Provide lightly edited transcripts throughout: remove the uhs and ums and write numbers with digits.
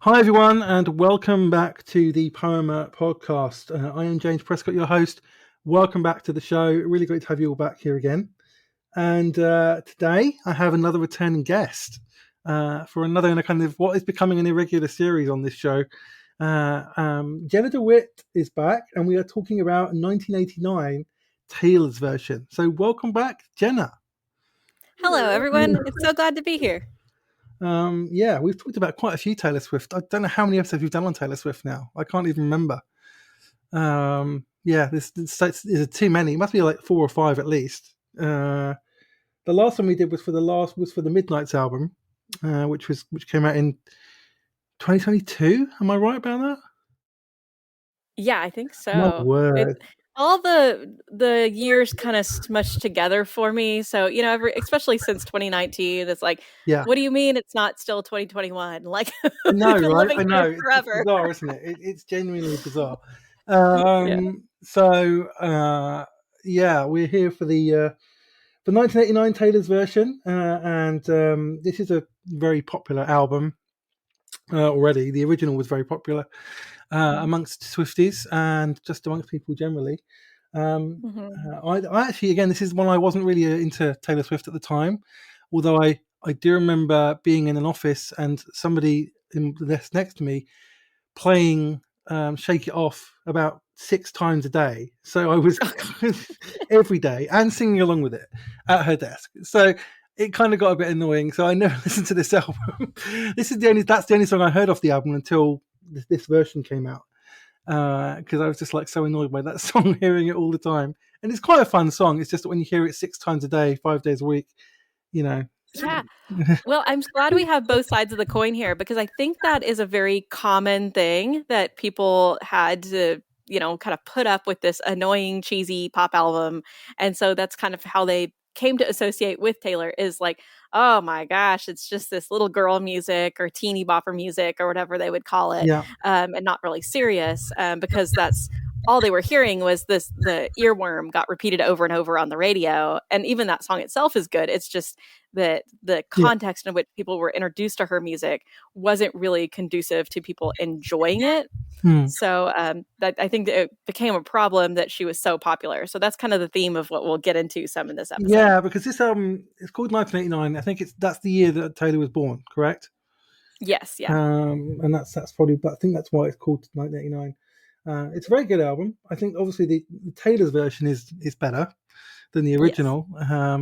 Hi, everyone, and welcome back to the Poema podcast. I am James Prescott, your host. Welcome back to the show. Really great to have you all back here again. And today I have another returning guest for another in a kind of what is becoming an irregular series on this show. Jenna DeWitt is back, and we are talking about 1989 Taylor's version. So welcome back, Jenna. Hello, everyone. It's so glad to be here. Yeah, we've talked about quite a few Taylor Swift. I don't know how many episodes we've done on Taylor Swift now. I can't even remember. Yeah, this is too many. It must be like 4 or 5 at least. The last one we did was for the Midnight's album, which came out in 2022. Am I right about that? Yeah, I think My so. word. All the years kind of smushed together for me. So, especially since 2019, it's like, Yeah. what do you mean it's not still 2021? Like, I know, we've been right? living I here know. It's forever. bizarre, isn't it? It's genuinely bizarre. Yeah. Yeah, we're here for the 1989 Taylor's version, and this is a very popular album already. The original was very popular amongst Swifties and just amongst people generally. I actually, again, this is one I wasn't really into Taylor Swift at the time, although I do remember being in an office and somebody in the desk next to me playing Shake It Off about 6 times a day. So I was every day and singing along with it at her desk. So it kind of got a bit annoying. So I never listened to this album. That's the only song I heard off the album until this version came out. Because I was just like so annoyed by that song, hearing it all the time. And it's quite a fun song. It's just that when you hear it 6 times a day, 5 days a week, you know. Yeah. Well, I'm glad we have both sides of the coin here because I think that is a very common thing that people had to, kind of put up with this annoying, cheesy pop album. And so that's kind of how they came to associate with Taylor is like, oh my gosh, it's just this little girl music or teeny bopper music or whatever they would call it, Yeah. and not really serious because that's all they were hearing was the earworm got repeated over and over on the radio. And even that song itself is good. It's just that the Yeah. context in which people were introduced to her music wasn't really conducive to people enjoying it. So that I think that it became a problem that she was so popular. So that's kind of the theme of what we'll get into some in this episode. Yeah, because this album it's called 1989. I think that's the year that Taylor was born, correct? Yes, yeah. And that's probably, but I think that's why it's called 1989. It's a very good album. I think obviously the Taylor's version is better than the original,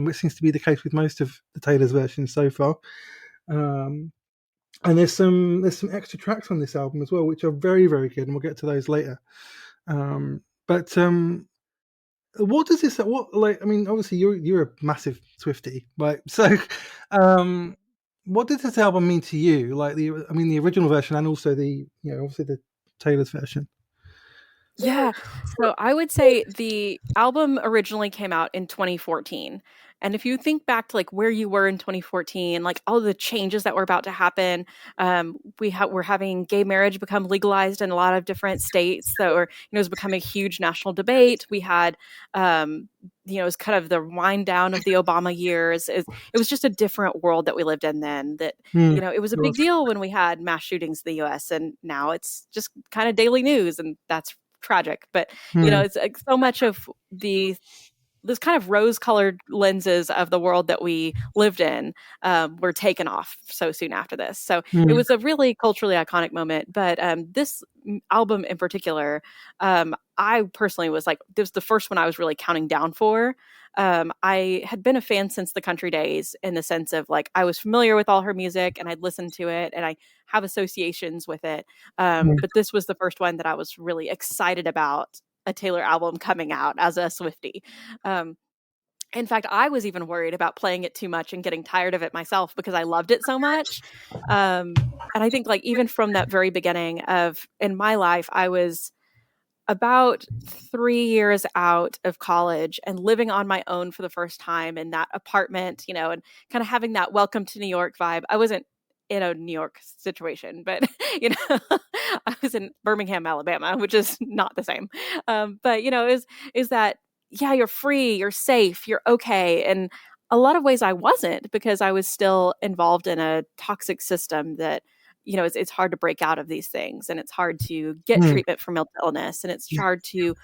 which seems to be the case with most of the Taylor's versions so far. And there's some extra tracks on this album as well, which are very, very good, and we'll get to those later. But what does this? What like? I mean, obviously you're a massive Swiftie, right? So, what did this album mean to you? Like the original version, and also obviously the Taylor's version. Yeah. So I would say the album originally came out in 2014. And if you think back to like where you were in 2014, like all the changes that were about to happen, we're having gay marriage become legalized in a lot of different states. So, or it was becoming a huge national debate. We had, it was kind of the wind down of the Obama years. It was just a different world that we lived in then. That it was a big deal when we had mass shootings in the U.S. and now it's just kind of daily news, and that's tragic. But it's like so much of this kind of rose-colored lenses of the world that we lived in were taken off so soon after this. So it was a really culturally iconic moment. But this album in particular, I personally was like, this was the first one I was really counting down for. I had been a fan since the Country Days in the sense of like I was familiar with all her music and I'd listened to it and I have associations with it. But this was the first one that I was really excited about a Taylor album coming out as a Swiftie. In fact, I was even worried about playing it too much and getting tired of it myself because I loved it so much. And I think like even from that very beginning of in my life, I was about 3 years out of college and living on my own for the first time in that apartment, and kind of having that welcome to New York vibe. I wasn't in a New York situation, but I was in Birmingham, Alabama, which is not the same. But is that yeah, you're free, you're safe, you're okay, and a lot of ways I wasn't because I was still involved in a toxic system that it's hard to break out of these things, and it's hard to get Mm. treatment for mental illness, and it's Yeah. hard to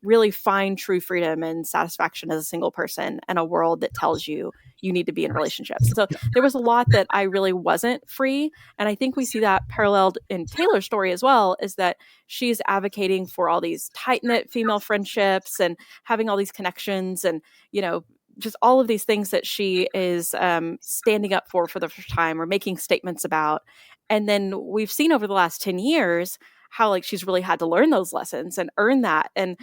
really find true freedom and satisfaction as a single person in a world that tells you you need to be in relationships. And so Yeah. there was a lot that I really wasn't free. And I think we see that paralleled in Taylor's story as well, is that she's advocating for all these tight-knit female friendships and having all these connections and, just all of these things that she is standing up for the first time or making statements about. And then we've seen over the last 10 years how like she's really had to learn those lessons and earn that and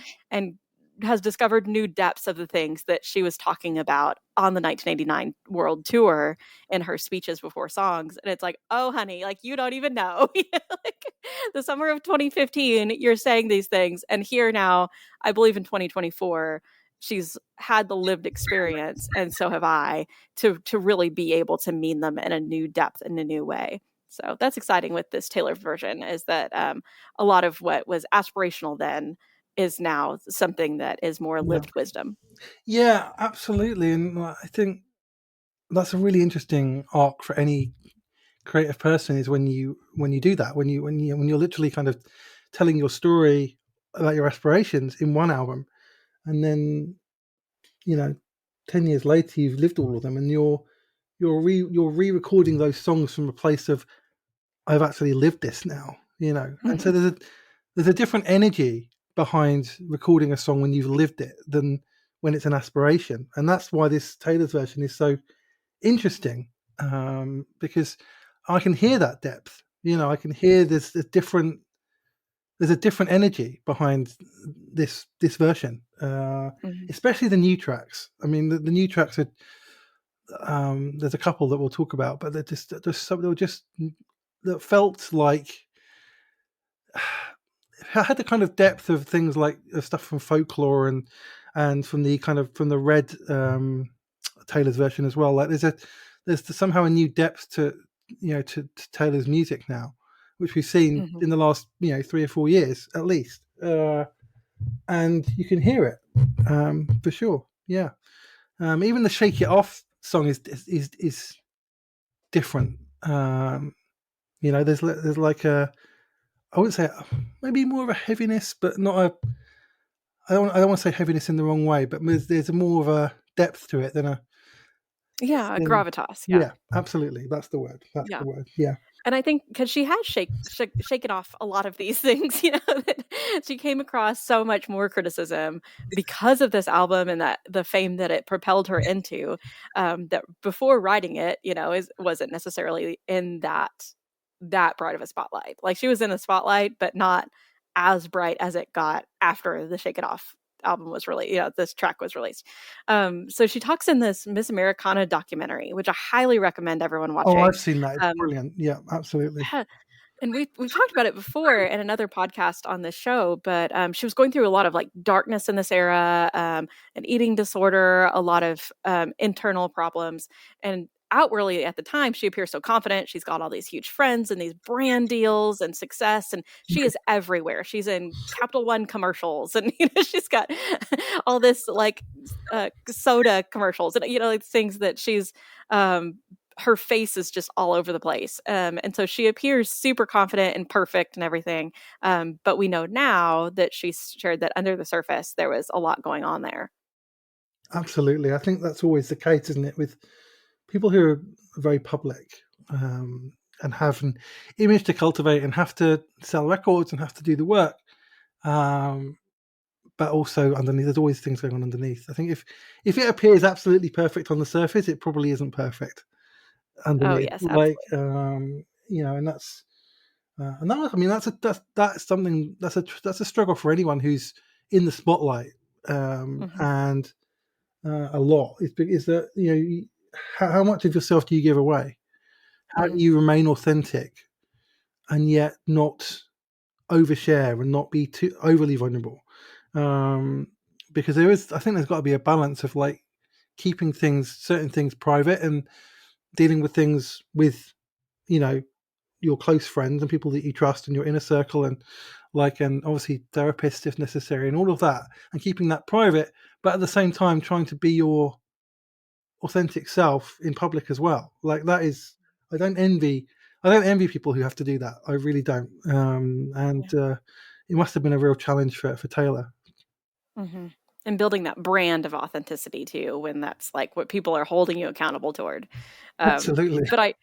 has discovered new depths of the things that she was talking about on the 1989 world tour in her speeches before songs. And it's like, oh, honey, like you don't even know. Like the summer of 2015, you're saying these things. And here now, I believe in 2024, she's had the lived experience, and so have I, to really be able to mean them in a new depth, in a new way. So that's exciting with this Taylor version, is that a lot of what was aspirational then is now something that is more Yeah. lived wisdom. Yeah, absolutely. And I think that's a really interesting arc for any creative person, is when you do that, when you're literally kind of telling your story about your aspirations in one album, and then 10 years later you've lived all of them, and you're re-recording those songs from a place of, I've actually lived this now, and so there's a different energy behind recording a song when you've lived it than when it's an aspiration. And that's why this Taylor's version is so interesting, because I can hear that depth. I can hear there's a different energy behind this version, especially the new tracks. I mean, the new tracks are, there's a couple that we'll talk about, but that felt like I had the kind of depth of things like stuff from Folklore and from the Red Taylor's version as well. Like there's somehow a new depth to to Taylor's music now, which we've seen in the last 3 or 4 years at least, and you can hear it for sure. Yeah, even the Shake It Off song is different. There's like a, I wouldn't say maybe more of a heaviness, but not a. I don't want to say heaviness in the wrong way, but there's more of a depth to it than a. Yeah, gravitas. Yeah, absolutely. That's the word. That's Yeah. the word. Yeah. And I think because she has shaken off a lot of these things, that she came across so much more criticism because of this album and that the fame that it propelled her into, that before writing it, wasn't necessarily in that bright of a spotlight. Like she was in the spotlight, but not as bright as it got after the Shake It Off album was released, this track was released. So she talks in this Miss Americana documentary, which I highly recommend everyone watching. Oh, I've seen that. It's brilliant. Yeah, absolutely. Yeah. And we've talked about it before in another podcast on this show, but she was going through a lot of like darkness in this era, an eating disorder, a lot of internal problems. And outwardly at the time, she appears so confident. She's got all these huge friends and these brand deals and success, and she is everywhere. She's in Capital One commercials, and she's got all this like soda commercials, and like things that she's her face is just all over the place. And so she appears super confident and perfect and everything. But we know now that she's shared that under the surface, there was a lot going on there. Absolutely. I think that's always the case, isn't it? With people who are very public, and have an image to cultivate and have to sell records and have to do the work. But also underneath, there's always things going on underneath. I think if it appears absolutely perfect on the surface, it probably isn't perfect underneath. Oh yes, absolutely. And that's and that, I mean, that's something that's a struggle for anyone who's in the spotlight, and a lot is that how much of yourself do you give away? How do you remain authentic and yet not overshare and not be too overly vulnerable? Because I think there's got to be a balance of like keeping certain things private and dealing with things with your close friends and people that you trust in your inner circle, and obviously therapists if necessary, and all of that, and keeping that private, but at the same time trying to be your authentic self in public as well. Like that is, I don't envy I don't envy people who have to do that. I really don't. And it must have been a real challenge for Taylor. Mm-hmm. And building that brand of authenticity too, when that's like what people are holding you accountable toward. Absolutely. But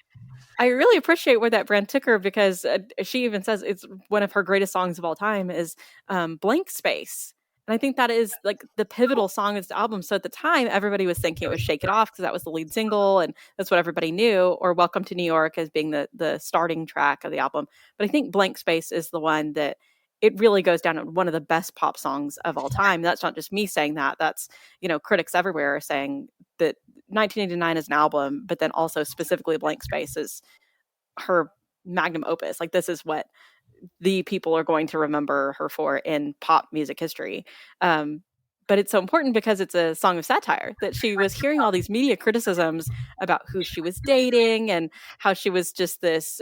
I really appreciate where that brand took her, because she even says it's one of her greatest songs of all time is Blank Space. And I think that is like the pivotal song of this album. So at the time, everybody was thinking it was Shake It Off because that was the lead single and that's what everybody knew, or Welcome to New York as being the starting track of the album. But I think Blank Space is the one that it really goes down as one of the best pop songs of all time. That's not just me saying that. That's, critics everywhere are saying that 1989 is an album, but then also specifically Blank Space is her magnum opus. Like, this is what the people are going to remember her for in pop music history. But it's so important because it's a song of satire, that she was hearing all these media criticisms about who she was dating and how she was just this,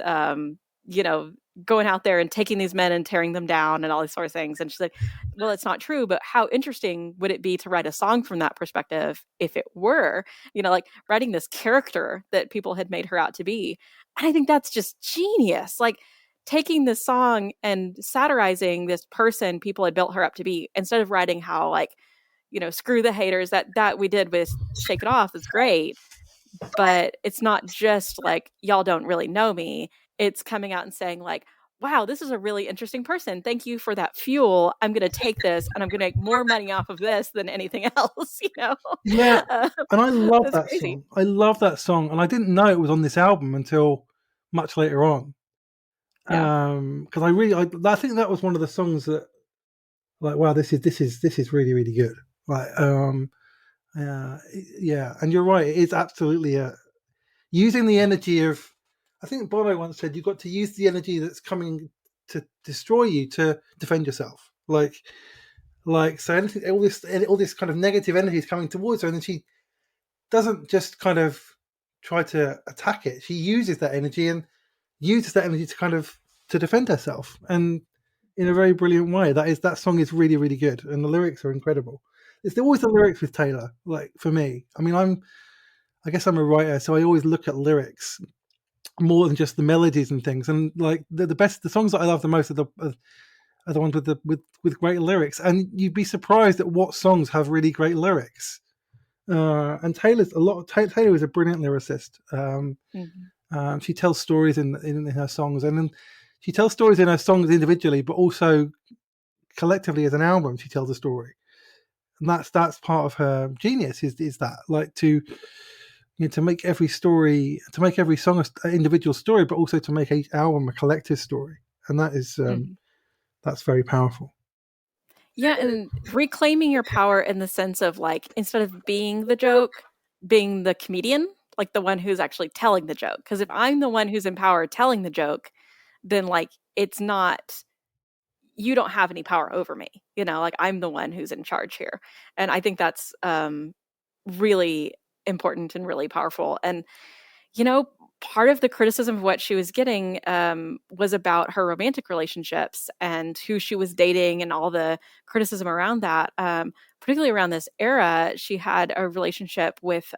going out there and taking these men and tearing them down and all these sort of things. And she's like, well, it's not true, but how interesting would it be to write a song from that perspective if it were, like writing this character that people had made her out to be. And I think that's just genius. Like, taking this song and satirizing this person people had built her up to be, instead of writing how, like, screw the haters, that we did with Shake It Off is great, but it's not just like, y'all don't really know me. It's coming out and saying like, wow, this is a really interesting person. Thank you for that fuel. I'm going to take this and I'm going to make more money off of this than anything else, Yeah, and I love That's that crazy. song. I love that song, and I didn't know it was on this album until much later on. Yeah. Because I think that was one of the songs that, like, wow, this is really really good. Like, yeah, and you're right. It is absolutely using the energy of. I think Bono once said you've got to use the energy that's coming to destroy you to defend yourself. Like so, anything, all this kind of negative energy is coming towards her, and then she doesn't just kind of try to attack it. She uses that energy and uses that energy to kind of to defend herself, and in a very brilliant way. That song is really really good, and the lyrics are incredible. It's always the lyrics with Taylor. Like, for me, I mean, I guess I'm a writer, so I always look at lyrics more than just the melodies and things. And like the songs that I love the most are the ones with great lyrics. And you'd be surprised at what songs have really great lyrics. And Taylor is a brilliant lyricist. She tells stories in her songs, and then she tells stories in her songs individually, but also collectively as an album. She tells a story, and that's part of her genius. Is that, like, to make every story, to make every song an individual story, but also to make each album a collective story, and Mhm. that's very powerful. Yeah, and reclaiming your power in the sense of, like, instead of being the joke, being the comedian, like the one who's actually telling the joke. Because if I'm the one who's in power telling the joke, then, like, it's not, you don't have any power over me. Like, I'm the one who's in charge here. And I think that's really important and really powerful. And you know, part of the criticism of what she was getting was about her romantic relationships and who she was dating and all the criticism around that. Particularly around this era, she had a relationship with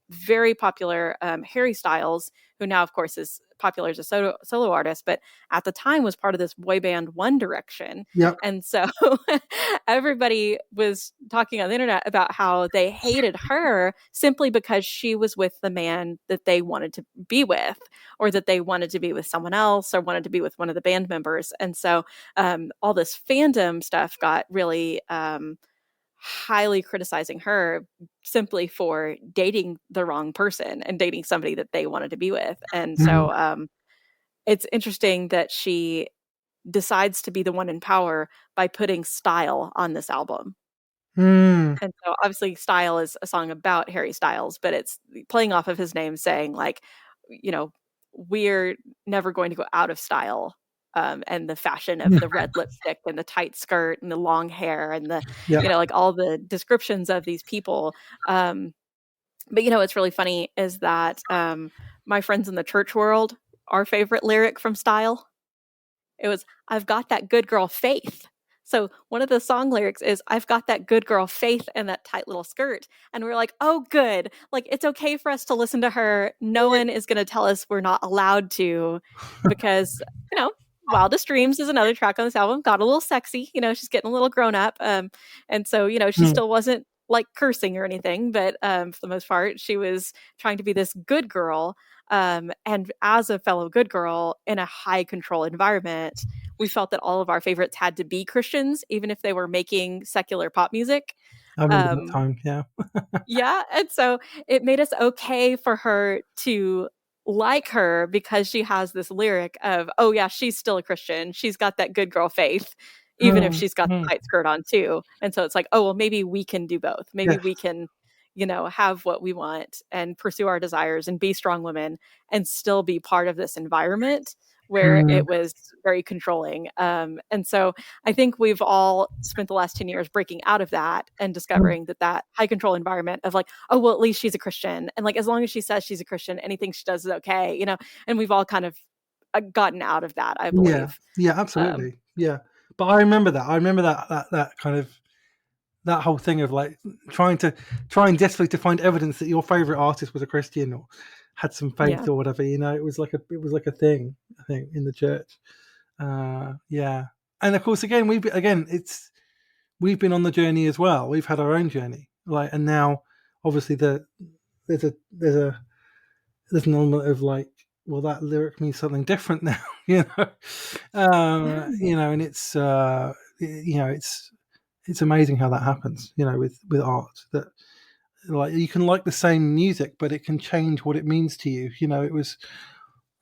very popular Harry Styles, who now, of course, is popular as a solo artist, but at the time was part of this boy band One Direction. Yep. And so everybody was talking on the internet about how they hated her simply because she was with the man that they wanted to be with, or that they wanted to be with someone else, or wanted to be with one of the band members. And so all this fandom stuff got really highly criticizing her simply for dating the wrong person and dating somebody that they wanted to be with. And Mm. so it's interesting that she decides to be the one in power by putting Style on this album. Mm. And so obviously Style is a song about Harry Styles, but it's playing off of his name, saying like, you know, we're never going to go out of style. And the fashion of the red lipstick and the tight skirt and the long hair and the, Yeah. like all the descriptions of these people. But what's really funny is that my friends in the church world, our favorite lyric from Style, it was, I've got that good girl faith. So one of the song lyrics is, I've got that good girl faith and that tight little skirt. And we're like, oh, good. Like, it's okay for us to listen to her. No one is going to tell us we're not allowed to, because, you know, Wildest Dreams is another track on this album, got a little sexy. You know, she's getting a little grown up. And so, you know, she Mm. still wasn't like cursing or anything, but for the most part, she was trying to be this good girl. And as a fellow good girl in a high control environment, we felt that all of our favorites had to be Christians, even if they were making secular pop music. I remember that Um, time. Yeah. yeah, and so it made us okay for her to like her because she has this lyric of, oh yeah, she's still a Christian. She's got that good girl faith, even if Mm, she's got mm. the tight skirt on too. And so it's like, oh well, maybe we can do both. Maybe Yes. we can, you know, have what we want and pursue our desires and be strong women and still be part of this environment where Mm, it was very controlling. And so I think we've all spent the last 10 years breaking out of that and mm. discovering that that high control environment of like, oh, well, at least she's a Christian. And like, as long as she says she's a Christian, anything she does is okay, you know? And we've all kind of gotten out of that, I Yeah. believe. Yeah, Um, absolutely. Yeah. But I remember that. I remember that kind of that whole thing of like trying desperately to find evidence that your favorite artist was a Christian or had some faith yeah. or whatever. You know, it was like a thing. I think in the church. Yeah. And of course, again, we've been on the journey as well. We've had our own journey, like, and now obviously there's a there's a there's an element of like, well, that lyric means something different now, Yeah. and it's amazing how that happens, with art, that like you can like the same music, but it can change what it means to you. It was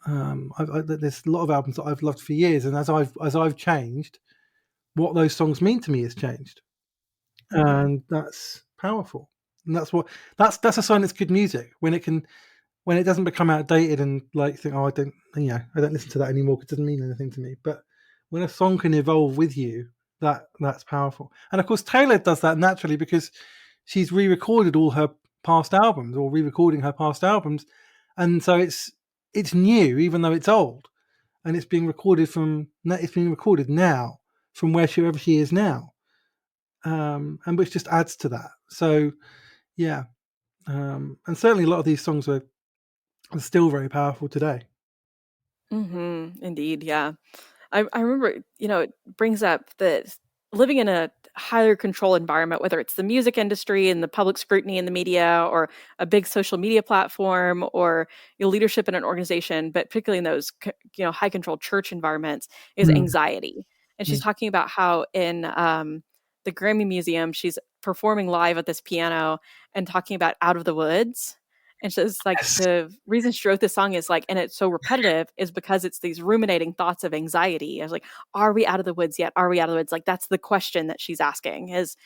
there's a lot of albums that I've loved for years, and as I've changed, what those songs mean to me has changed, Mm-hmm. and that's powerful. And that's a sign it's good music when it doesn't become outdated and like think, oh, I don't listen to that anymore because it doesn't mean anything to me. But when a song can evolve with you, that's powerful. And of course, Taylor does that naturally because she's re-recorded all her past albums, or re-recording her past albums, and so it's new even though it's old, and it's being recorded now from wherever she is now, and which just adds to that. So yeah, and certainly a lot of these songs are still very powerful today. Mm-hmm. Indeed. Yeah. I remember, you know, it brings up that living in a higher control environment, whether it's the music industry and the public scrutiny in the media or a big social media platform or your leadership in an organization, but particularly in those, high control church environments, is Mm, anxiety. And she's mm. talking about how in the Grammy Museum, she's performing live at this piano and talking about Out of the Woods. And so it's like Yes. the reason she wrote this song is like, and it's so repetitive, is because it's these ruminating thoughts of anxiety. I was like, are we out of the woods yet? Are we out of the woods? Like, that's the question that she's asking is,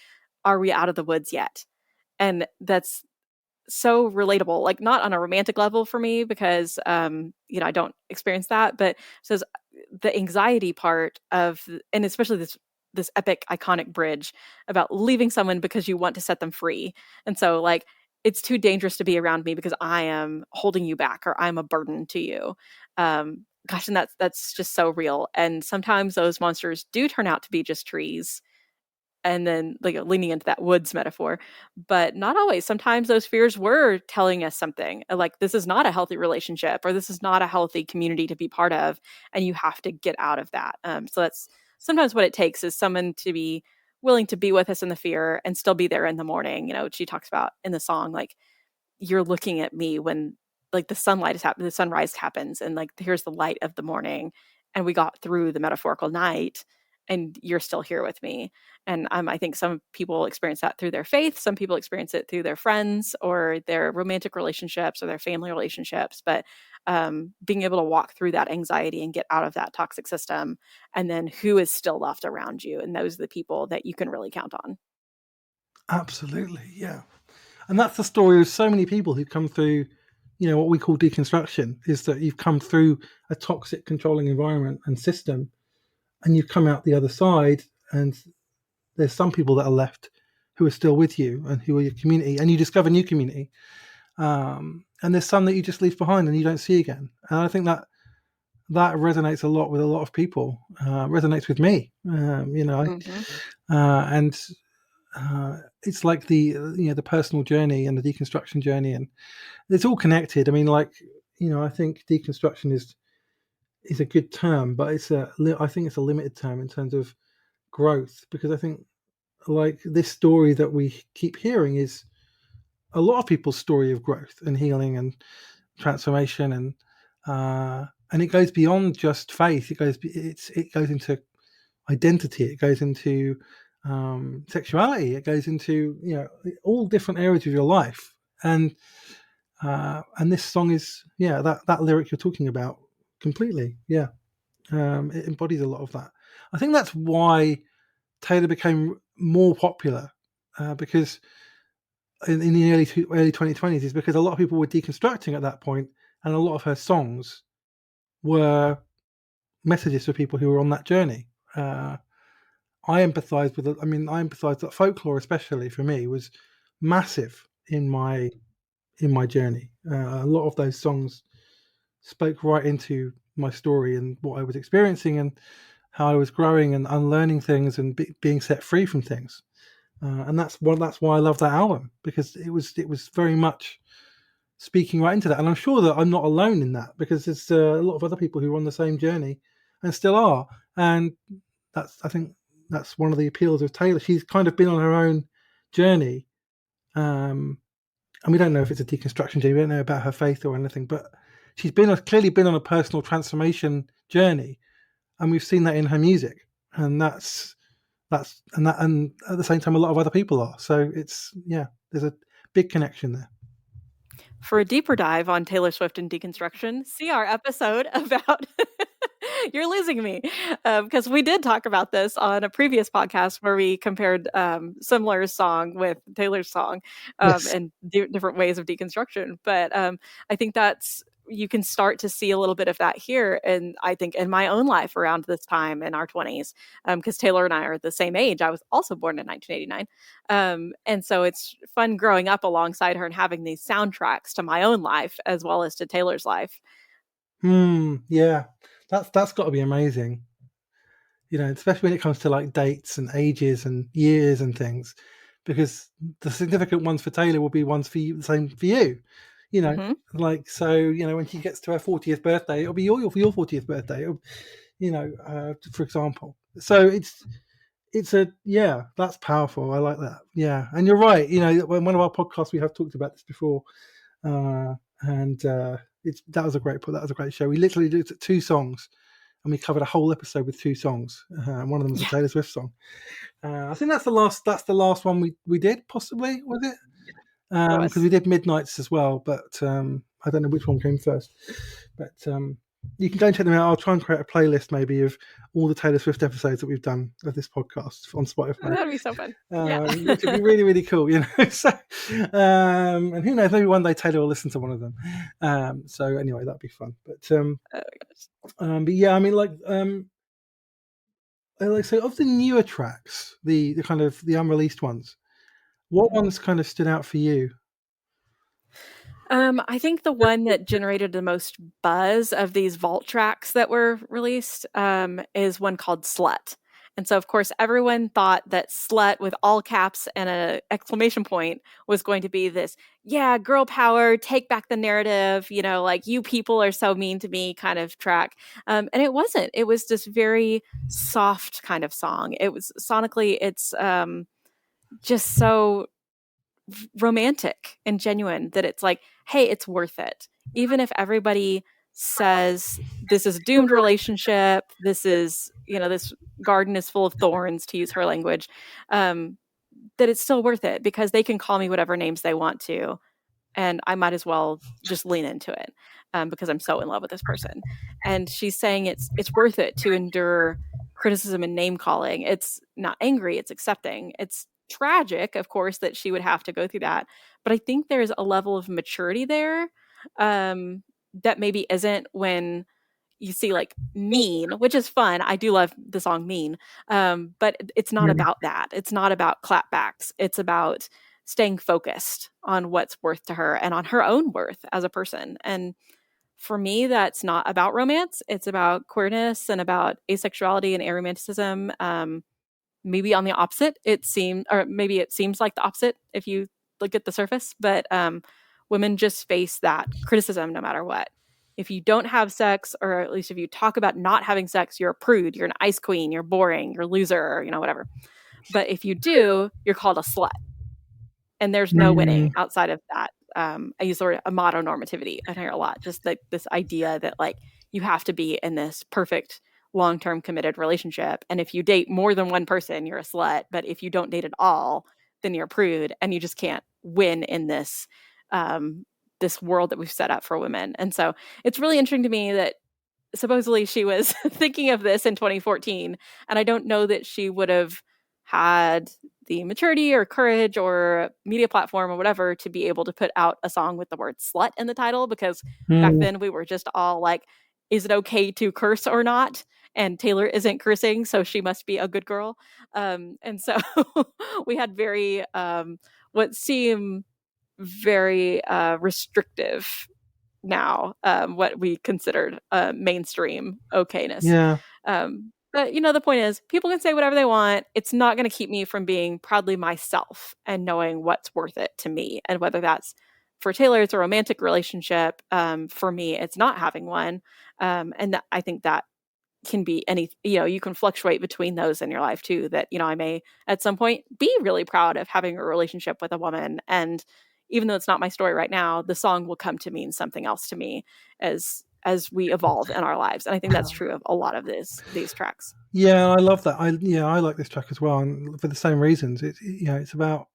are we out of the woods yet? And that's so relatable, like not on a romantic level for me because, I don't experience that, but says the anxiety part of, and especially this epic iconic bridge about leaving someone because you want to set them free. And so like, it's too dangerous to be around me because I am holding you back or I'm a burden to you. Gosh, and that's just so real. And sometimes those monsters do turn out to be just trees, and then like leaning into that woods metaphor, but not always. Sometimes those fears were telling us something like this is not a healthy relationship or this is not a healthy community to be part of, and you have to get out of that. So that's sometimes what it takes is someone to be willing to be with us in the fear and still be there in the morning. She talks about in the song, like you're looking at me when like the sunlight is happening, the sunrise happens, and like here's the light of the morning, and we got through the metaphorical night, and you're still here with me. And I think some people experience that through their faith, some people experience it through their friends or their romantic relationships or their family relationships. But being able to walk through that anxiety and get out of that toxic system, and then who is still left around you, and those are the people that you can really count on. Absolutely, yeah. And that's the story of so many people who come through, what we call deconstruction, is that you've come through a toxic controlling environment and system, and you've come out the other side, and there's some people that are left who are still with you and who are your community, and you discover new community. And there's some that you just leave behind and you don't see again. And I think that resonates a lot with a lot of people. Resonates with me, Mm-hmm. and it's like the personal journey and the deconstruction journey, and it's all connected. I mean, like, I think deconstruction is a good term, but I think it's a limited term in terms of growth, because I think, like, this story that we keep hearing is a lot of people's story of growth and healing and transformation, and it goes beyond just faith. It goes into identity. It goes into sexuality. It goes into all different areas of your life, and this song is that lyric you're talking about completely. It embodies a lot of that. I think that's why Taylor became more popular, because in the early 2020s, is because a lot of people were deconstructing at that point, and a lot of her songs were messages for people who were on that journey. I empathise that folklore, especially for me, was massive in my journey. A lot of those songs spoke right into my story and what I was experiencing and how I was growing and unlearning things and being set free from things. And that's why I love that album, because it was very much speaking right into that. And I'm sure that I'm not alone in that, because there's a lot of other people who are on the same journey and still are. And I think that's one of the appeals of Taylor. She's kind of been on her own journey. And we don't know if it's a deconstruction journey. We don't know about her faith or anything, but she's clearly been on a personal transformation journey, and we've seen that in her music. And and at the same time, a lot of other people are. So there's a big connection there. For a deeper dive on Taylor Swift and deconstruction, see our episode about You're losing me, because we did talk about this on a previous podcast where we compared similar song with Taylor's song, Yes. and different ways of deconstruction. But I think you can start to see a little bit of that here, and I think in my own life around this time in our 20s, because Taylor and I are the same age. I was also born in 1989, and so it's fun growing up alongside her and having these soundtracks to my own life as well as to Taylor's life. Yeah, that's got to be amazing. Especially when it comes to like dates and ages and years and things, because the significant ones for Taylor will be ones for you, the same for you. Hmm. Like, so when she gets to her 40th birthday, it'll be your 40th birthday. For example. So that's powerful. I like that. Yeah, and you're right. When one of our podcasts we have talked about this before, and that was a great show. We literally did 2 songs, and we covered a whole episode with 2 songs. And one of them was a Taylor Swift song. I think that's the last one we did, possibly, was it? Because we did Midnights as well, but I don't know which one came first. But you can go and check them out. I'll try and create a playlist maybe of all the Taylor Swift episodes that we've done of this podcast on Spotify. That'd be so fun. Yeah. Which would be really, really cool, So, and who knows, maybe one day Taylor will listen to one of them. So anyway, that'd be fun. But Oh my gosh. but yeah, I mean, so of the newer tracks, the kind of the unreleased ones, what ones kind of stood out for you? I think the one that generated the most buzz of these vault tracks that were released is one called Slut. And so, of course, everyone thought that Slut with all caps and an exclamation point was going to be this, yeah, girl power, take back the narrative, like, you people are so mean to me kind of track. And it wasn't. It was this very soft kind of song. It was sonically, it's just so romantic and genuine that it's like, hey, it's worth it. Even if everybody says this is a doomed relationship, this is, this garden is full of thorns, to use her language, that it's still worth it because they can call me whatever names they want to. And I might as well just lean into it, because I'm so in love with this person. And she's saying it's worth it to endure criticism and name calling. It's not angry, it's accepting. It's tragic, of course, that she would have to go through that. But I think there's a level of maturity there, that maybe isn't when you see like Mean, which is fun. I do love the song Mean. But it's not about that. It's not about clapbacks. It's about staying focused on what's worth to her and on her own worth as a person. And For me, that's not about romance. It's about queerness and about asexuality and aromanticism. Maybe on the opposite, or maybe it seems like the opposite if you look at the surface, but women just face that criticism no matter what. If you don't have sex, or at least if you talk about not having sex, you're a prude, you're an ice queen, you're boring, you're a loser, or, whatever. But if you do, you're called a slut. And there's no winning Mm, outside of that. I use the word mononormativity. I hear a lot, just like this idea that like you have to be in this perfect long-term committed relationship, and if you date more than one person, you're a slut. But if you don't date at all, then you're a prude, and you just can't win in this world that we've set up for women. And so it's really interesting to me that supposedly she was thinking of this in 2014, and I don't know that she would have had the maturity or courage or media platform or whatever to be able to put out a song with the word slut in the title, because back mm, then we were just all like, is it okay to curse or not? And Taylor isn't cursing, so she must be a good girl. And so we had very what seem very restrictive now, what we considered mainstream okayness. yeah. But the point is, people can say whatever they want. It's not going to keep me from being proudly myself and knowing what's worth it to me. And whether that's for Taylor, it's a romantic relationship. For me, it's not having one. I think that can be any, you can fluctuate between those in your life too. That, I may at some point be really proud of having a relationship with a woman. And even though it's not my story right now, the song will come to mean something else to me as we evolve in our lives. And I think that's true of a lot of these tracks. Yeah, I love that. I like this track as well, and for the same reasons. It's about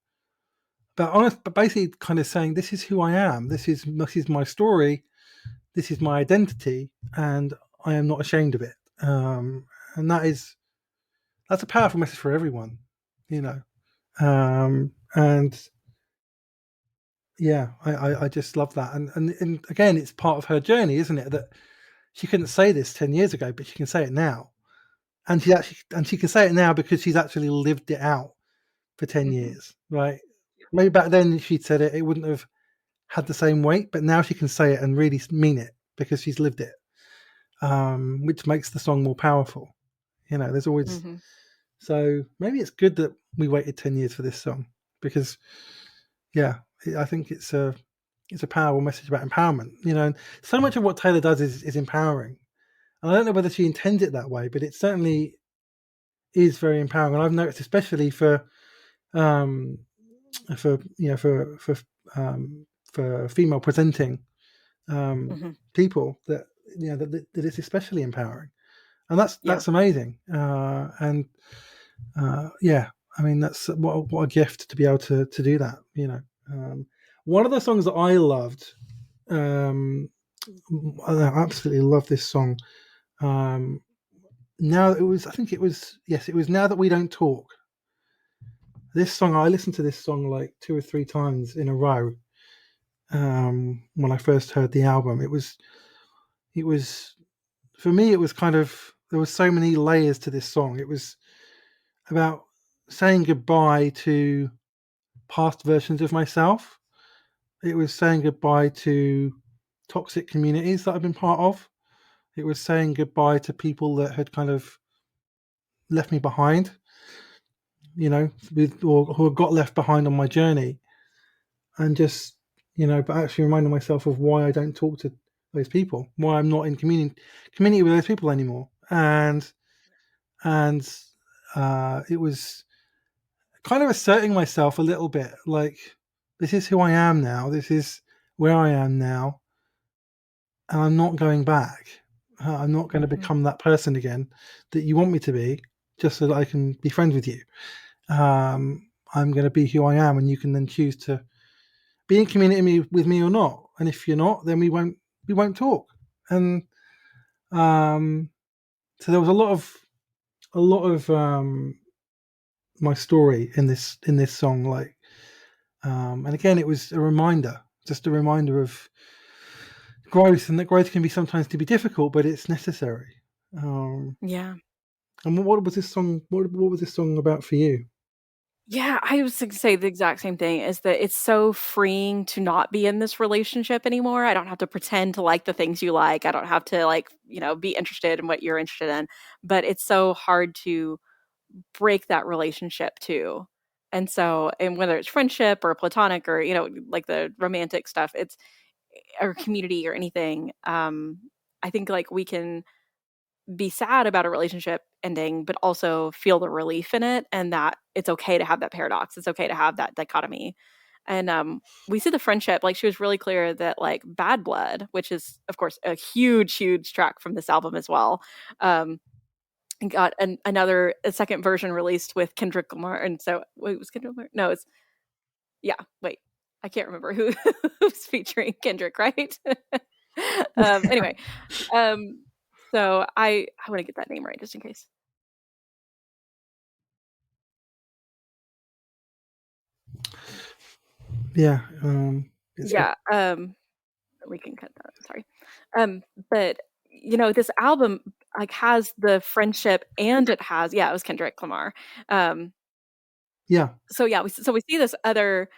honest, but basically kind of saying this is who I am. This is my story. This is my identity, and I am not ashamed of it. And that's a powerful message for everyone, you know. And yeah, I just love that. And again, it's part of her journey, isn't it? That she couldn't say this 10 years ago, but she can say it now. And she can say it now because she's actually lived it out for 10 Mm-hmm. years, right? Maybe back then if she'd said it, it wouldn't have had the same weight, but now she can say it and really mean it because she's lived it, which makes the song more powerful. There's always, Mm-hmm. so maybe it's good that we waited 10 years for this song because, yeah, I think it's a powerful message about empowerment. And so much of what Taylor does is empowering. And I don't know whether she intends it that way, but it certainly is very empowering. And I've noticed, especially um, for for female presenting Mm-hmm. people, that that it's especially empowering, and that's Yeah. amazing. Yeah, I mean that's what a gift to be able to do that. One of the songs that I loved, um, I absolutely love this song. Now I think it was, yes, it was Now That We Don't Talk. This song, I listened to this song like 2 or 3 times in a row. When I first heard the album, it was for me. It was kind of, there was so many layers to this song. It was about saying goodbye to past versions of myself. It was saying goodbye to toxic communities that I've been part of. It was saying goodbye to people that had kind of left me behind, or who had got left behind on my journey, and just, but actually reminding myself of why I don't talk to those people, why I'm not in community with those people anymore, and it was kind of asserting myself a little bit, like, this is who I am now, this is where I am now, and I'm not going back. I'm not going to Mm-hmm. become that person again that you want me to be, just so that I can be friends with you. I'm going to be who I am, and you can then choose to be in community with me or not. And if you're not, then we won't talk. And so there was a lot of my story in this song, like, and again, it was a reminder, just a reminder of growth, and that growth can be sometimes to be difficult, but it's necessary. Um, Yeah. and what was this song? What was this song about for you? Yeah, I was gonna say the exact same thing, is that it's so freeing to not be in this relationship anymore. I don't have to pretend to like the things you like. I don't have to like, be interested in what you're interested in. But it's so hard to break that relationship too. And whether it's friendship or platonic or, like the romantic stuff, it's or community or anything, I think like we can be sad about a relationship ending, but also feel the relief in it, and that it's okay to have that paradox. It's okay to have that dichotomy. And we see the friendship, like she was really clear that like Bad Blood, which is of course a huge, huge track from this album as well, got a second version released with Kendrick Lamar. And so wait, was Kendrick Lamar? No, it's yeah. Wait, I can't remember who's featuring Kendrick, right? Anyway, um, so I want to get that name right just in case. Yeah, it's Yeah, we can cut that. Sorry, but this album like has the friendship and it has it was Kendrick Lamar. Um, yeah. so yeah, we see this other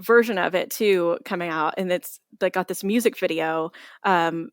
version of it too coming out, and it's like got this music video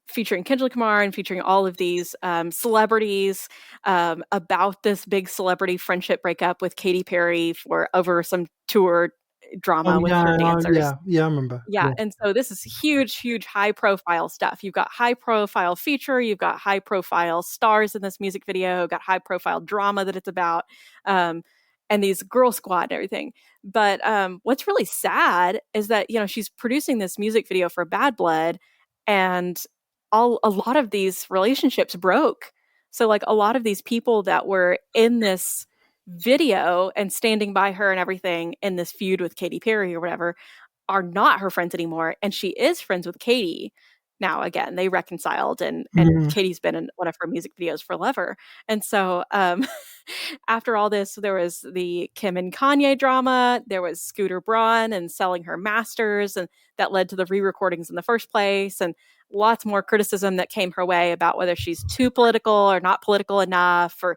featuring Kendrick Lamar and featuring all of these celebrities about this big celebrity friendship breakup with Katy Perry for over some tour Oh drama with yeah, her dancers. yeah. I remember. Yeah, Yeah. and so this is huge, huge high profile stuff. You've got high profile feature, you've got high profile stars in this music video, got high profile drama that it's about, um, and these girl squad and everything. But what's really sad is that she's producing this music video for Bad Blood, and a lot of these relationships broke. So like a lot of these people that were in this video and standing by her and everything in this feud with Katy Perry or whatever are not her friends anymore, and she is friends with Katy now again. They reconciled, and Mm, Katie's been in one of her music videos forever. And so after all this, there was the Kim and Kanye drama, there was Scooter Braun and selling her masters, and that led to the re-recordings in the first place, and lots more criticism that came her way about whether she's too political or not political enough, or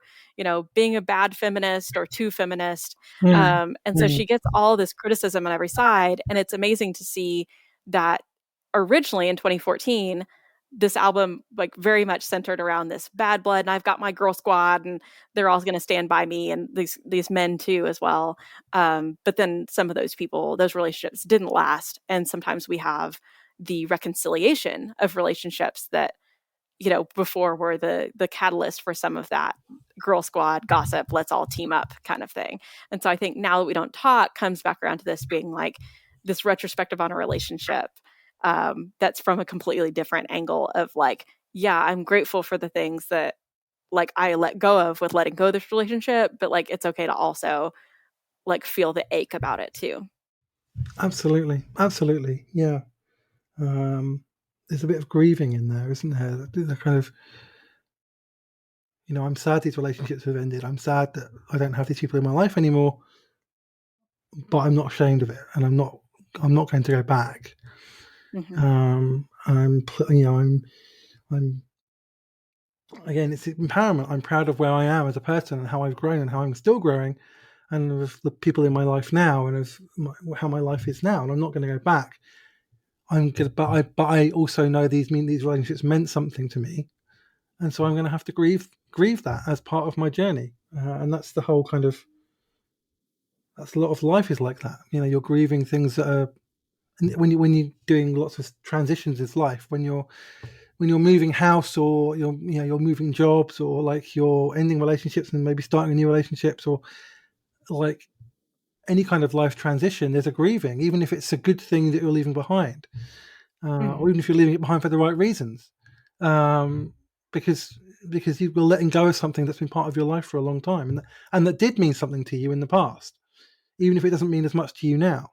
being a bad feminist or too feminist. mm, And so mm. she gets all this criticism on every side. And it's amazing to see that originally in 2014, this album like very much centered around this Bad Blood, and I've got my girl squad, and they're all going to stand by me, and these men too as well. But then some of those people, those relationships didn't last, and sometimes we have the reconciliation of relationships that before were the catalyst for some of that girl squad gossip, let's all team up kind of thing. And so I think Now That We Don't Talk comes back around to this being like this retrospective on a relationship, that's from a completely different angle of like, yeah, I'm grateful for the things that like I let go of with letting go of this relationship, but like it's okay to also like feel the ache about it too. Absolutely, absolutely. Yeah. Um, there's a bit of grieving in there, isn't there? The kind of, I'm sad these relationships have ended. I'm sad that I don't have these people in my life anymore, but I'm not ashamed of it, and I'm not going to go back. Mm-hmm. I'm again, it's empowerment. I'm proud of where I am as a person and how I've grown and how I'm still growing, and of the people in my life now, and of how my life is now. And I'm not going to go back. But I also know these relationships meant something to me, and so I'm going to have to grieve that as part of my journey. And that's the whole kind of that's a lot of life is like that. You're grieving things that are when you're doing lots of transitions in life, when you're moving house, or you're moving jobs, or like you're ending relationships and maybe starting new relationships, or like any kind of life transition, there's a grieving, even if it's a good thing that you're leaving behind, Mm-hmm. or even if you're leaving it behind for the right reasons, um, because because you were letting go of something that's been part of your life for a long time, and that did mean something to you in the past, even if it doesn't mean as much to you now.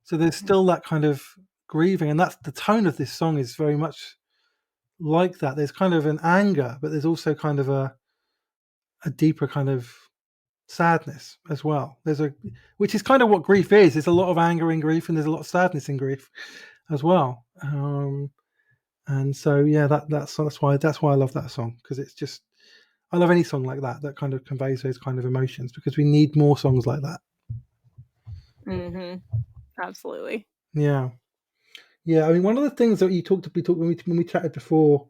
So there's still that kind of grieving, and that's the tone of this song is very much like that. There's kind of an anger, but there's also kind of a deeper kind of sadness as well. Which is kind of what grief is. There's a lot of anger in grief, and there's a lot of sadness in grief as well. And so yeah, that's why I love that song, because it's just I love any song like that that kind of conveys those kind of emotions, because we need more songs like that. Mhm. Absolutely. Yeah, yeah. I mean, one of the things that we talked when we chatted before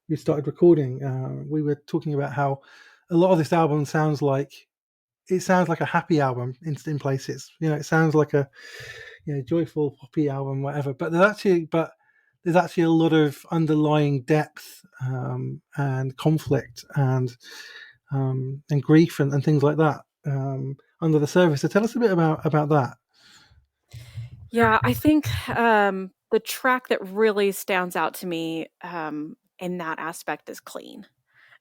we started recording, we were talking about how a lot of this album sounds like a happy album in places. You know, it sounds like a joyful poppy album, whatever. There's actually a lot of underlying depth, and conflict, and grief, and things like that, under the surface. So tell us a bit about that. Yeah, I think the track that really stands out to me in that aspect is Clean.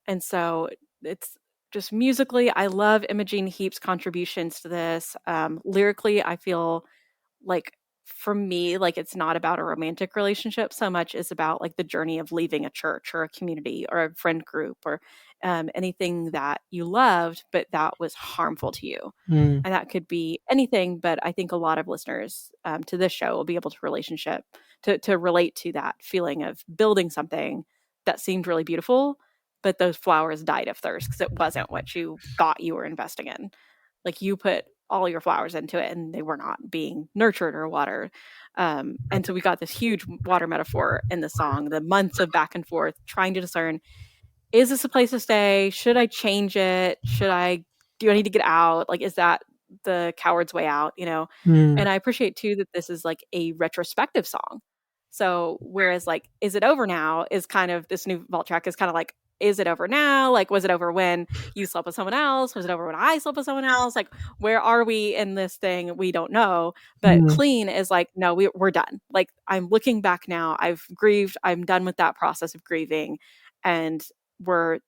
And so it's just musically, I love Imogen Heap's contributions to this. Lyrically, I feel like for me, like it's not about a romantic relationship so much as about like the journey of leaving a church or a community or a friend group or anything that you loved, but that was harmful to you. Mm, And that could be anything, but I think a lot of listeners to this show will be able to relationship to relate to that feeling of building something that seemed really beautiful, but those flowers died of thirst because it wasn't what you thought you were investing in. Like you put all your flowers into it and they were not being nurtured or watered. And so we got this huge water metaphor in the song, the months of back and forth trying to discern, is this a place to stay? Should I change it? Do I need to get out? Like, is that the coward's way out, you know? mm, And I appreciate too that this is like a retrospective song. So whereas like, is it over now is kind of this new vault track is kind of like, is it over now? Like, was it over when you slept with someone else? Was it over when I slept with someone else? Like, where are we in this thing? We don't know. But mm, clean is like, no, we're done. Like, I'm looking back now. I've grieved. I'm done with that process of grieving. And we're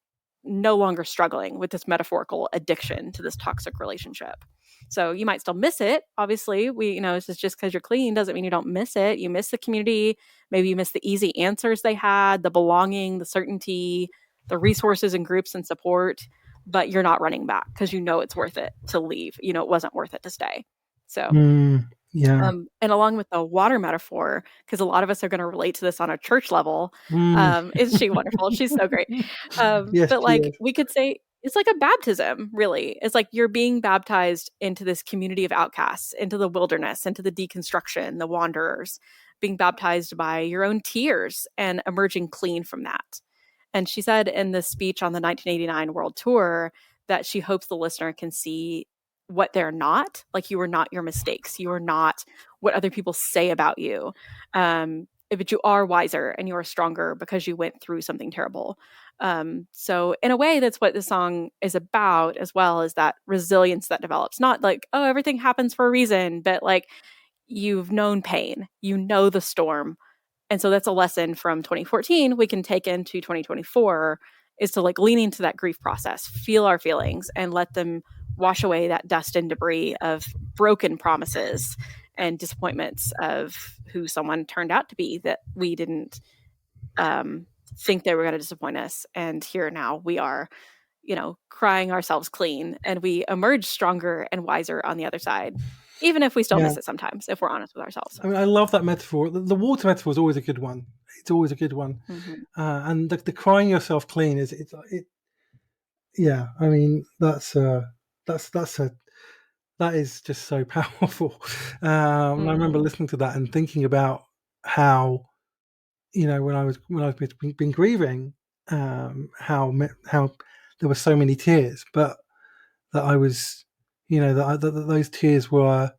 no longer struggling with this metaphorical addiction to this toxic relationship. So you might still miss it. Obviously, this is just because you're clean doesn't mean you don't miss it. You miss the community. Maybe you miss the easy answers they had, the belonging, the certainty, the resources and groups and support, but you're not running back because you know it's worth it to leave. You know, it wasn't worth it to stay. So yeah. and along with the water metaphor, because a lot of us are going to relate to this on a church level. Mm. Isn't she wonderful? She's so great. Yes, But she like is. we could say it's like a baptism, really. It's like you're being baptized into this community of outcasts, into the wilderness, into the deconstruction, the wanderers, being baptized by your own tears and emerging clean from that. And she said in the speech on the 1989 World Tour that she hopes the listener can see what they're not. Like you are not your mistakes. You are not what other people say about you. But you are wiser and you are stronger because you went through something terrible. So in a way, that's what the song is about, as well as that resilience that develops. Not like, oh, everything happens for a reason, but like you've known pain, you know the storm, and so that's a lesson from 2014 we can take into 2024 is to like lean into that grief process, feel our feelings and let them wash away that dust and debris of broken promises and disappointments of who someone turned out to be that we didn't um, think they were going to disappoint us. And here now we are, crying ourselves clean and we emerge stronger and wiser on the other side, even if we still Yeah. miss it sometimes, if we're honest with ourselves. I mean, I love that metaphor. The water metaphor is always a good one. It's always a good one. Mm-hmm. And the crying yourself clean it. Yeah. I mean, that's a that is just so powerful. And I remember Mm-hmm. listening to that and thinking about how, when I've been grieving, how there were so many tears, but that I was, that those tears were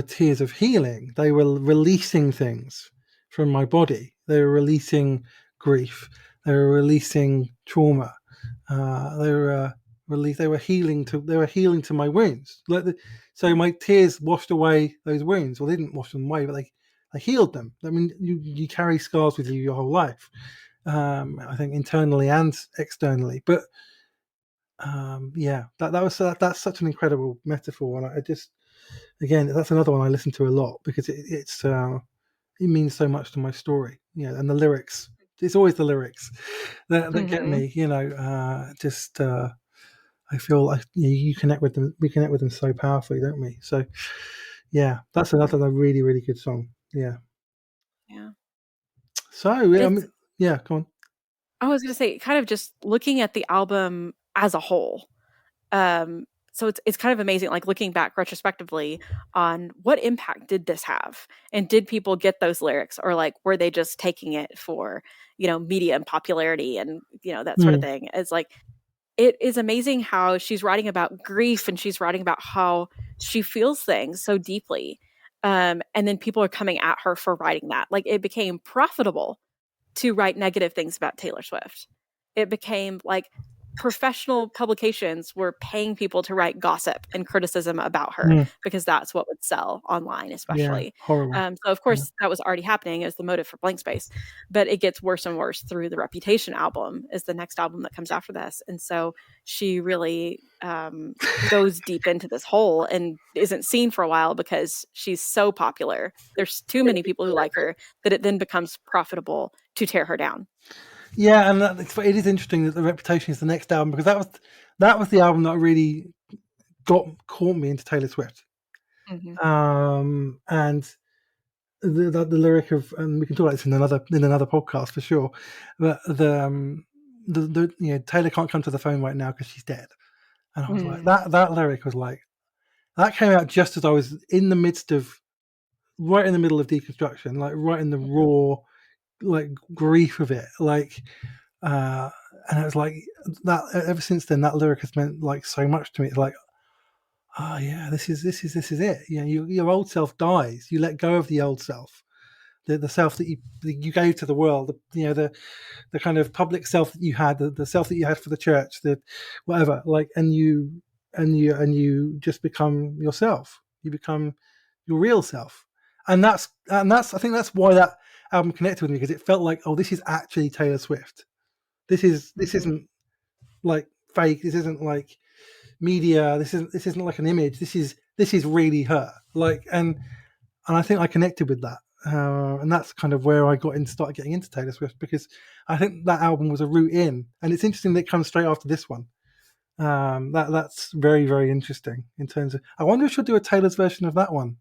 tears of healing. They were releasing things from my body. They were releasing grief. They were releasing trauma. They were They were healing to. They were healing to my wounds. So my tears washed away those wounds. Well, they didn't wash them away, but they healed them. I mean, you carry scars with you your whole life. I think internally and externally, but yeah, that's such an incredible metaphor, and I just again, that's another one I listen to a lot because it means so much to my story. And the lyrics. It's always the lyrics that get Mm-hmm. me. Just I feel like you connect with them. We connect with them so powerfully, don't we? So yeah, that's another really really good song. Yeah. Yeah. So I It's mean, yeah, come on. I was gonna say, kind of just looking at the album as a whole, um, so it's kind of amazing, like looking back retrospectively on what impact did this have, and did people get those lyrics, or like were they just taking it for media and popularity and that sort of Mm. thing. It's like it is amazing how she's writing about grief, and she's writing about how she feels things so deeply. And then people are coming at her for writing that. Like it became profitable to write negative things about Taylor Swift. It became like professional publications were paying people to write gossip and criticism about her Mm. because that's what would sell online, Yeah, especially. horrible. So of Yeah. course that was already happening as the motive for Blank Space, but it gets worse and worse through the Reputation album, is the next album that comes after this. And so she really goes deep into this hole and isn't seen for a while because she's so popular. There's too many people who like her that it then becomes profitable to tear her down. Yeah, and it is interesting that the Reputation is the next album, because that was the album that really caught me into Taylor Swift. Mm-hmm. And the lyric of, and we can talk about this in another podcast for sure, but the Taylor can't come to the phone right now because she's dead, and I was like, that lyric was like, that came out just as I was in the midst of, right in the middle of deconstruction, like right in the raw, like grief of it, like, and it was like that. Ever since then, that lyric has meant like so much to me. It's like, oh yeah, this is it. Your old self dies. You let go of the old self, the self that you gave to the world. The kind of public self that you had, the self that you had for the church, the whatever. Like, and you just become yourself. You become your real self, and that's I think that's why that album connected with me, because it felt like, oh, this is actually Taylor Swift. This isn't like fake. This isn't like media. This isn't like an image. This is really her. Like, and I think I connected with that, and that's kind of where I started getting into Taylor Swift, because I think that album was a route in, and it's interesting that it comes straight after this one. That's very, very interesting in terms of. I wonder if she'll do a Taylor's version of that one.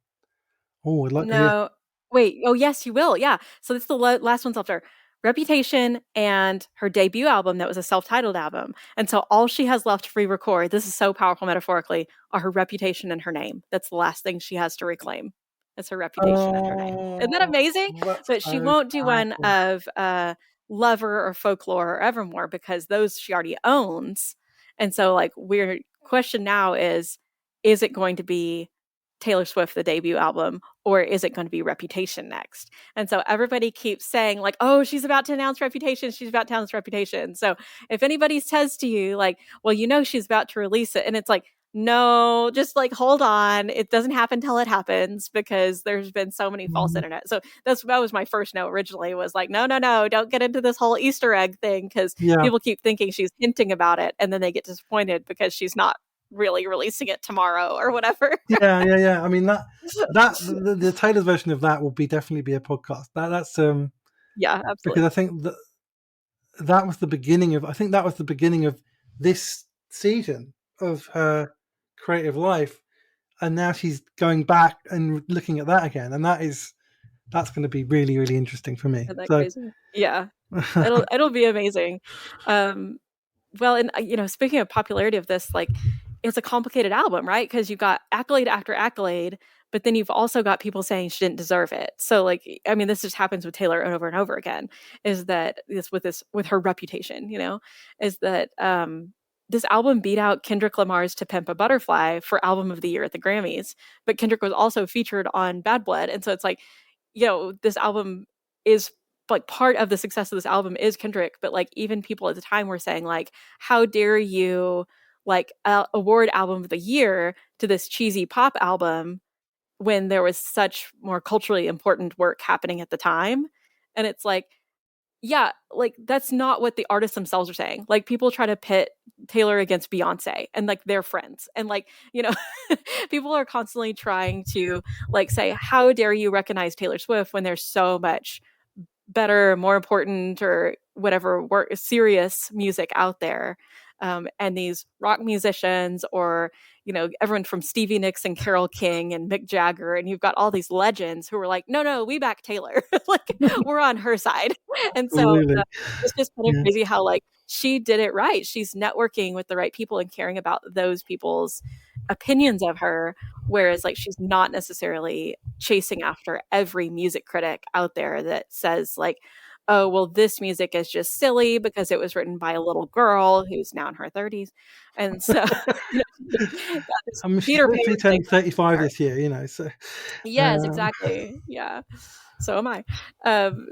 Oh, I'd like to hear. No, wait. Oh, yes, you will. Yeah. So it's the last one's after Reputation and her debut album that was a self-titled album. And so all she has left to re-record, this is so powerful metaphorically, are her reputation and her name. That's the last thing she has to reclaim. It's her reputation and her name. Isn't that Oh, amazing? that's But she so won't do one powerful. of Lover or Folklore or Evermore because those she already owns. And so like we're question now is it going to be Taylor Swift, the debut album, or is it going to be Reputation next? And so everybody keeps saying like, oh, she's about to announce Reputation. She's about to announce Reputation. So if anybody says to you like, well, she's about to release it. And it's like, no, just like, hold on. It doesn't happen till it happens, because there's been so many false internet. So that was my first note originally, was like, no, don't get into this whole Easter egg thing, because Yeah, people keep thinking she's hinting about it. And then they get disappointed because she's not really releasing it tomorrow or whatever. yeah. I mean the Taylor's version of that will definitely be a podcast. That's Yeah, because absolutely. I think that was the beginning of. I think that was the beginning of this season of her creative life, and now she's going back and looking at that again, and that's going to be really, really interesting for me. Isn't that So crazy? Yeah. It'll be amazing. Um, well, and speaking of popularity of this, like it's a complicated album, right? Because you've got accolade after accolade, but then you've also got people saying she didn't deserve it. So, like, I mean, this just happens with Taylor over and over again. Is that with her reputation? Is that this album beat out Kendrick Lamar's "To Pimp a Butterfly" for Album of the Year at the Grammys, but Kendrick was also featured on Bad Blood, and so it's like, this album is like part of the success of this album is Kendrick, but like even people at the time were saying like, how dare you like award album of the year to this cheesy pop album when there was such more culturally important work happening at the time. And it's like, yeah, like that's not what the artists themselves are saying. Like people try to pit Taylor against Beyonce and like they're friends. And like, people are constantly trying to like say, how dare you recognize Taylor Swift when there's so much better, more important, or whatever serious music out there. and these rock musicians, or everyone from Stevie Nicks and Carole King and Mick Jagger, and you've got all these legends who are like, no, no, we back Taylor, like we're on her side. And so Absolutely. it's just kind of Yes. crazy how like she did it right. She's networking with the right people and caring about those people's opinions of her, whereas like she's not necessarily chasing after every music critic out there that says like, oh, well, this music is just silly because it was written by a little girl who's now in her 30s. And so, got this I mean, she's Peter Pan literally thing turning 35 there. this year, so Yes, um, exactly. Yeah. So am I.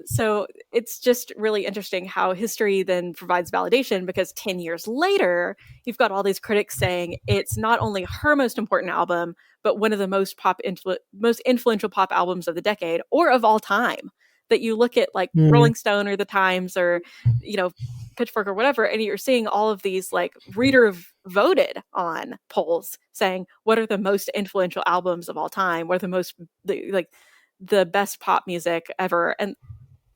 So it's just really interesting how history then provides validation, because 10 years later, you've got all these critics saying it's not only her most important album, but one of the most influential pop albums of the decade or of all time. That you look at like mm, Rolling Stone or the Times or, Pitchfork or whatever, and you're seeing all of these like reader voted on polls saying what are the most influential albums of all time, what are the best pop music ever. And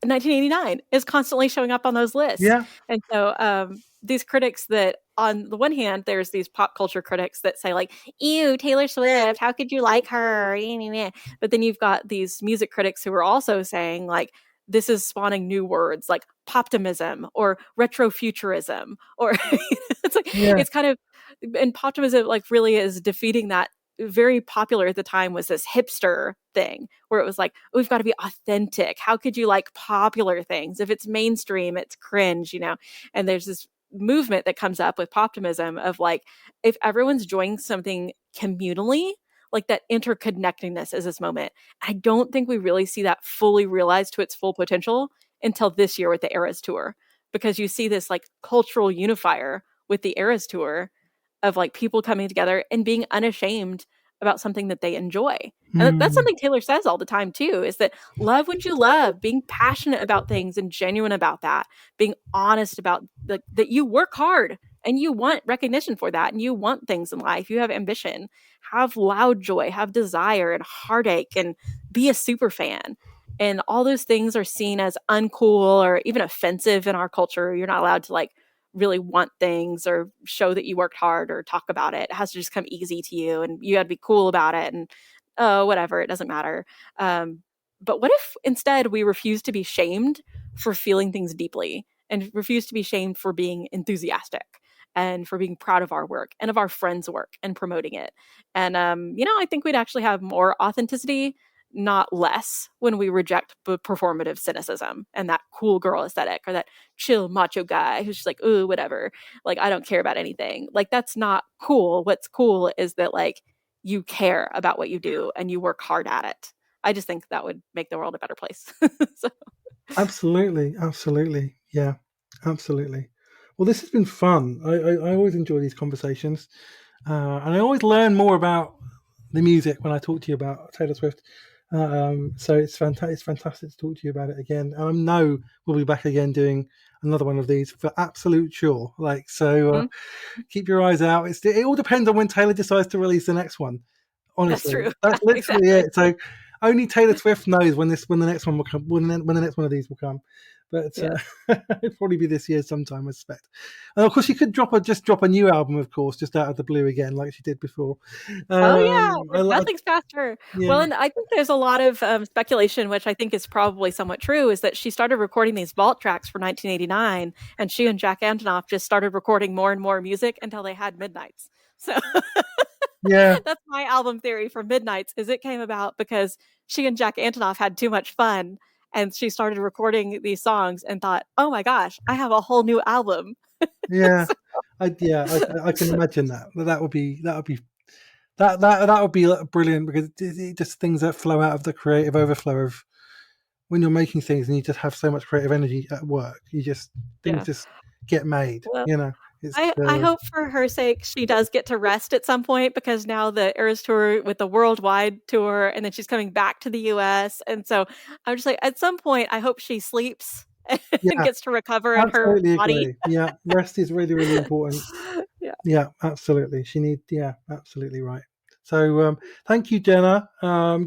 1989 is constantly showing up on those lists. yeah, And so these critics that, on the one hand, there's these pop culture critics that say like, ew, Taylor Swift, how could you like her? But then you've got these music critics who are also saying like, this is spawning new words like poptimism or retrofuturism, or it's like, yeah, it's kind of, and poptimism like really is defeating that. Very popular at the time was this hipster thing where it was like, oh, we've got to be authentic. How could you like popular things? If it's mainstream, it's cringe. And there's this movement that comes up with poptimism of like, if everyone's doing something communally, like that interconnectedness is this moment. I don't think we really see that fully realized to its full potential until this year with the Eras Tour, because you see this like cultural unifier with the Eras Tour of like people coming together and being unashamed about something that they enjoy. And that's mm, something Taylor says all the time too, is that love what you love, being passionate about things and genuine about that, being honest about that you work hard and you want recognition for that, and you want things in life, you have ambition, have loud joy, have desire and heartache, and be a super fan. And all those things are seen as uncool or even offensive in our culture. You're not allowed to like really want things or show that you worked hard or talk about it. It has to just come easy to you, and you got to be cool about it, and whatever, it doesn't matter. But what if instead we refuse to be shamed for feeling things deeply, and refuse to be shamed for being enthusiastic and for being proud of our work and of our friends' work and promoting it? And I think we'd actually have more authenticity, not less, when we reject performative cynicism and that cool girl aesthetic, or that chill macho guy who's just like, ooh, whatever. Like, I don't care about anything. Like, that's not cool. What's cool is that like you care about what you do and you work hard at it. I just think that would make the world a better place. So, absolutely, yeah, absolutely. Well, this has been fun. I always enjoy these conversations, and I always learn more about the music when I talk to you about Taylor Swift. So it's fantastic. It's fantastic to talk to you about it again. And I know we'll be back again doing another one of these for absolute sure. Like so, mhm, keep your eyes out. It all depends on when Taylor decides to release the next one. that's Honestly, true. Yeah, that's literally exactly. it. So only Taylor Swift knows when the next one will come, when the next one of these will come. But Yeah. it'll probably be this year sometime, I suspect. And of course, she could just drop a new album, of course, just out of the blue again, like she did before. Oh yeah, I, nothing's faster. yeah, Well, and I think there's a lot of speculation, which I think is probably somewhat true, is that she started recording these vault tracks for 1989, and she and Jack Antonoff just started recording more and more music until they had Midnights. So yeah, that's my album theory for Midnights, is it came about because she and Jack Antonoff had too much fun, and she started recording these songs and thought, oh my gosh, I have a whole new album. yeah. I can imagine that. That would be brilliant, because it just things that flow out of the creative overflow of when you're making things and you just have so much creative energy at work. Things Yeah. just get made. Well, It's I hope for her sake she does get to rest at some point, because now the Eras Tour with the worldwide tour, and then she's coming back to the US. And so I'm just like, at some point, I hope she sleeps and yeah, gets to recover in her absolutely body. agree. Yeah, rest is really really important. Yeah. Yeah, absolutely. Yeah, absolutely right. So thank you, Jenna.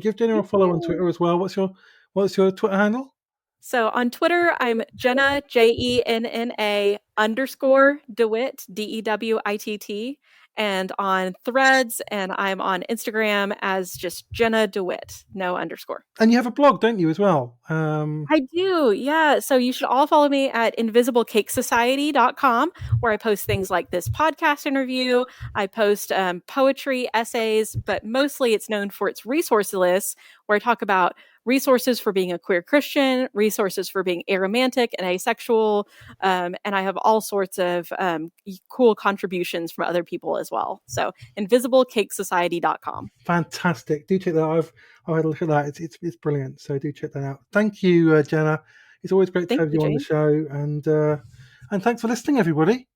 Give Jenna a Thank follow on you. Twitter as well. What's your Twitter handle? So on Twitter, I'm Jenna, Jenna _DeWitt, DEWITT, and on Threads, and I'm on Instagram as just Jenna DeWitt, no underscore. And you have a blog, don't you, as well? I do, yeah. So you should all follow me at invisiblecakesociety.com, where I post things like this podcast interview. I post poetry, essays, but mostly it's known for its resource list, where I talk about resources for being a queer Christian, resources for being aromantic and asexual, and I have all sorts of cool contributions from other people as well. So invisiblecakesociety.com. Fantastic. Do check that out. I've had a look at that. It's brilliant. So do check that out. Thank you, Jenna. It's always great to Thank have you, you on the James. show, and thanks for listening, everybody.